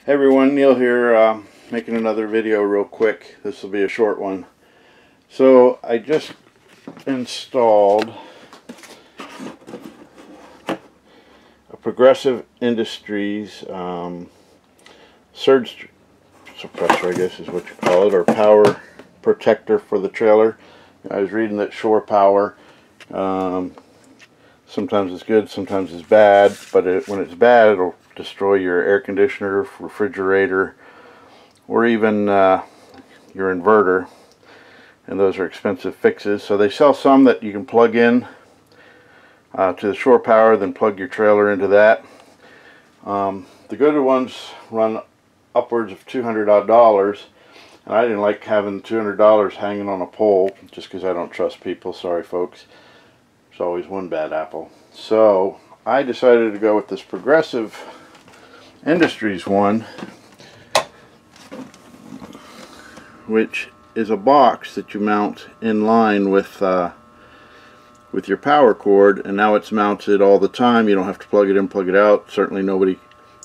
Hey everyone, Neil here, making another video real quick. This will be a short one. So I just installed a Progressive Industries surge suppressor, I guess is what you call it, or power protector for the trailer. I was reading that shore power, sometimes it's good, sometimes it's bad, but when it's bad, it'll destroy your air conditioner, refrigerator, or even your inverter, and those are expensive fixes. So they sell some that you can plug in to the shore power, then plug your trailer into that. The good ones run upwards of $200 odd, and I didn't like having $200 hanging on a pole just because I don't trust people. Sorry folks, there's always one bad apple. So I decided to go with this Progressive Industries one, which is a box that you mount in line with your power cord, and now it's mounted all the time. You don't have to plug it in, plug it out. Certainly nobody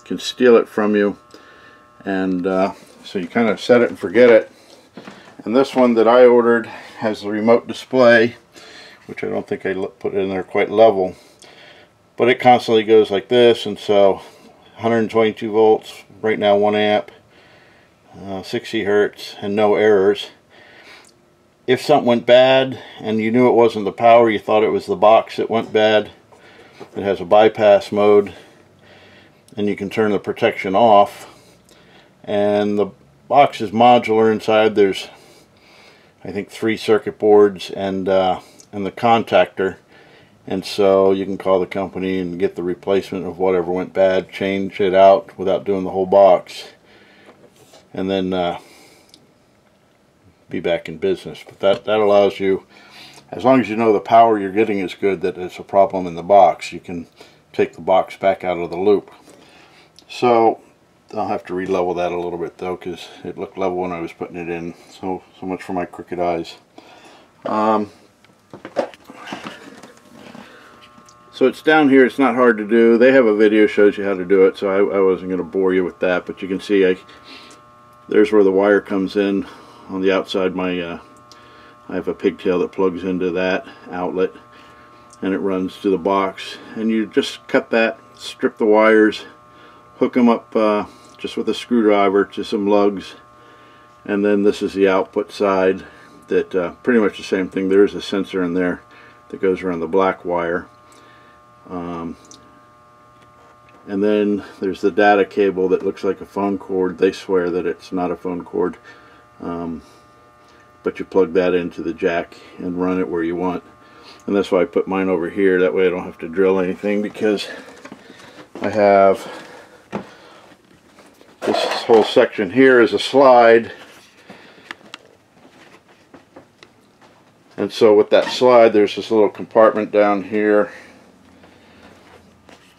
can steal it from you, and so you kind of set it and forget it. And this one that I ordered has the remote display, which I don't think I put it in there quite level, but it constantly goes like this, and so 122 volts, right now 1 amp, 60 hertz, and no errors. If something went bad and you knew it wasn't the power, you thought it was the box that went bad, it has a bypass mode, and you can turn the protection off. And the box is modular inside. There's, I think, 3 circuit boards and the contactor. And so you can call the company and get the replacement of whatever went bad, change it out without doing the whole box, and then be back in business. But that allows you, as long as you know the power you're getting is good, that it's a problem in the box, you can take the box back out of the loop. So I'll have to re-level that a little bit though, because it looked level when I was putting it in. So much for my crooked eyes. So it's down here. It's not hard to do. They have a video shows you how to do it, so I wasn't going to bore you with that. But you can see there's where the wire comes in on the outside. I have a pigtail that plugs into that outlet, and it runs to the box. And you just cut that, strip the wires, hook them up just with a screwdriver to some lugs, and then this is the output side. That pretty much the same thing. There is a sensor in there that goes around the black wire. And then there's the data cable that looks like a phone cord. They swear that it's not a phone cord, but you plug that into the jack and run it where you want. And that's why I put mine over here. That way I don't have to drill anything, because I have this whole section here is a slide. And so with that slide, there's this little compartment down here.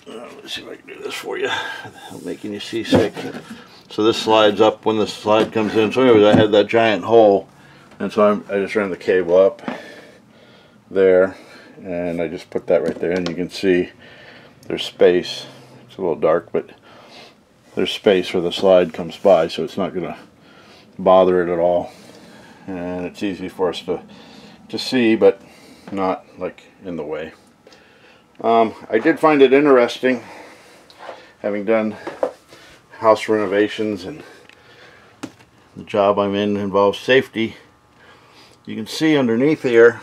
Let's see if I can do this for you. I'm making you seasick. So this slides up when the slide comes in. So anyways, I had that giant hole, and so I just ran the cable up there, and I just put that right there, and you can see there's space. It's a little dark, but there's space where the slide comes by, so it's not going to bother it at all. And it's easy for us to see, but not like in the way. I did find it interesting, having done house renovations, and the job I'm in involves safety. You can see underneath here,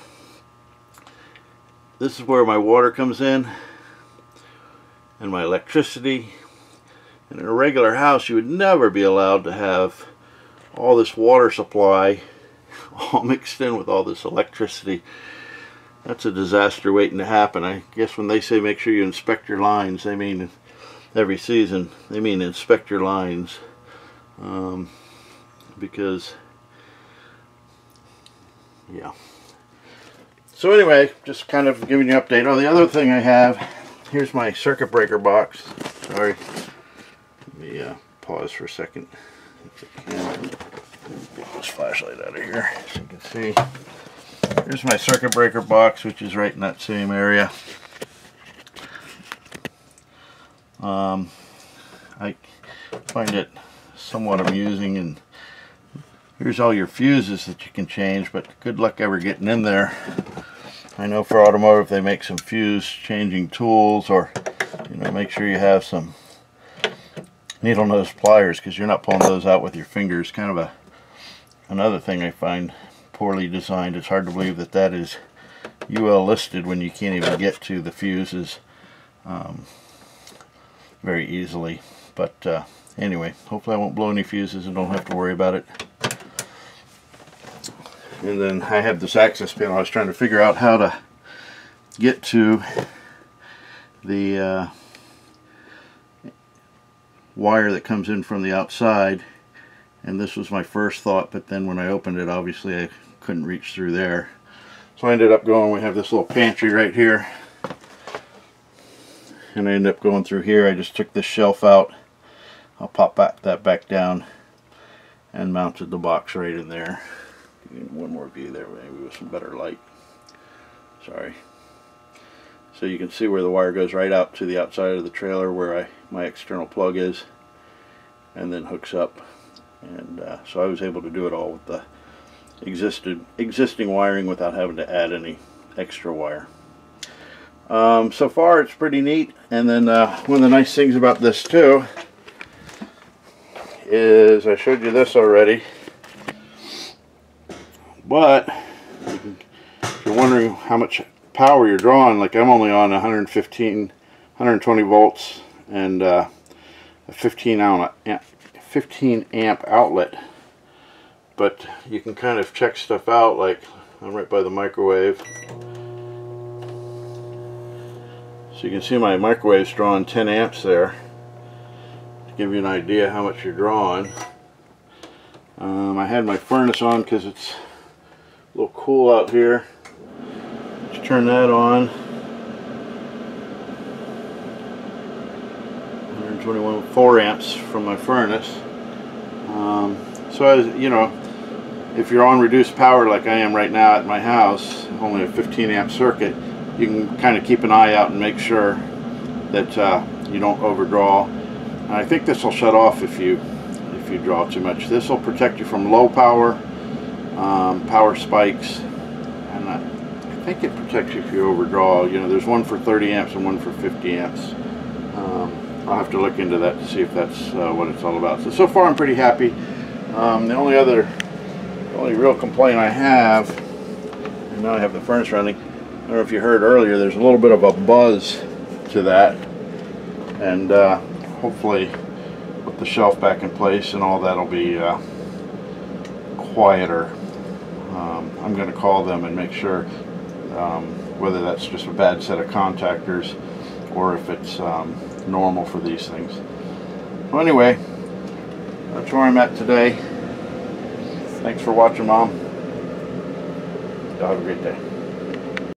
this is where my water comes in and my electricity. And in a regular house, you would never be allowed to have all this water supply all mixed in with all this electricity. That's a disaster waiting to happen. I guess when they say make sure you inspect your lines, they mean every season. They mean inspect your lines, because yeah. So anyway, just kind of giving you an update. Oh, the other thing I have, here's my circuit breaker box. Sorry, let me pause for a second. Get this flashlight out of here so you can see. Here's my circuit breaker box, which is right in that same area. I find it somewhat amusing. And here's all your fuses that you can change, but good luck ever getting in there. I know for automotive they make some fuse changing tools, or make sure you have some needle nose pliers, because you're not pulling those out with your fingers. Kind of another thing I find poorly designed. It's hard to believe that that is UL listed when you can't even get to the fuses very easily. But anyway, hopefully I won't blow any fuses and don't have to worry about it. And then I have this access panel. I was trying to figure out how to get to the wire that comes in from the outside, and this was my first thought, but then when I opened it, obviously I couldn't reach through there. So I ended up going, we have this little pantry right here, and I ended up going through here. I just took this shelf out. I'll pop that back down and mounted the box right in there. One more view there, maybe with some better light. Sorry. So you can see where the wire goes right out to the outside of the trailer where my external plug is, and then hooks up. And so I was able to do it all with the existing wiring without having to add any extra wire. So far it's pretty neat. And then one of the nice things about this too is I showed you this already, but if you're wondering how much power you're drawing, like I'm only on 120 volts and a 15 amp outlet, but you can kind of check stuff out. Like I'm right by the microwave, so you can see my microwave's drawing 10 amps there, to give you an idea how much you're drawing. I had my furnace on because it's a little cool out here. Let's turn that on. 121, 4 amps from my furnace. So as if you're on reduced power like I am right now at my house, only a 15 amp circuit, you can kind of keep an eye out and make sure that you don't overdraw. And I think this will shut off if you draw too much. This will protect you from low power, power spikes, and I think it protects you if you overdraw. There's one for 30 amps and one for 50 amps. I'll have to look into that to see if that's what it's all about. So far I'm pretty happy. The only real complaint I have, and now I have the furnace running, I don't know if you heard earlier, there's a little bit of a buzz to that, and hopefully with the shelf back in place and all, that'll be quieter. I'm going to call them and make sure whether that's just a bad set of contactors or if it's normal for these things. Well, anyway, that's where I'm at today. Thanks for watching, Mom. Y'all have a great day.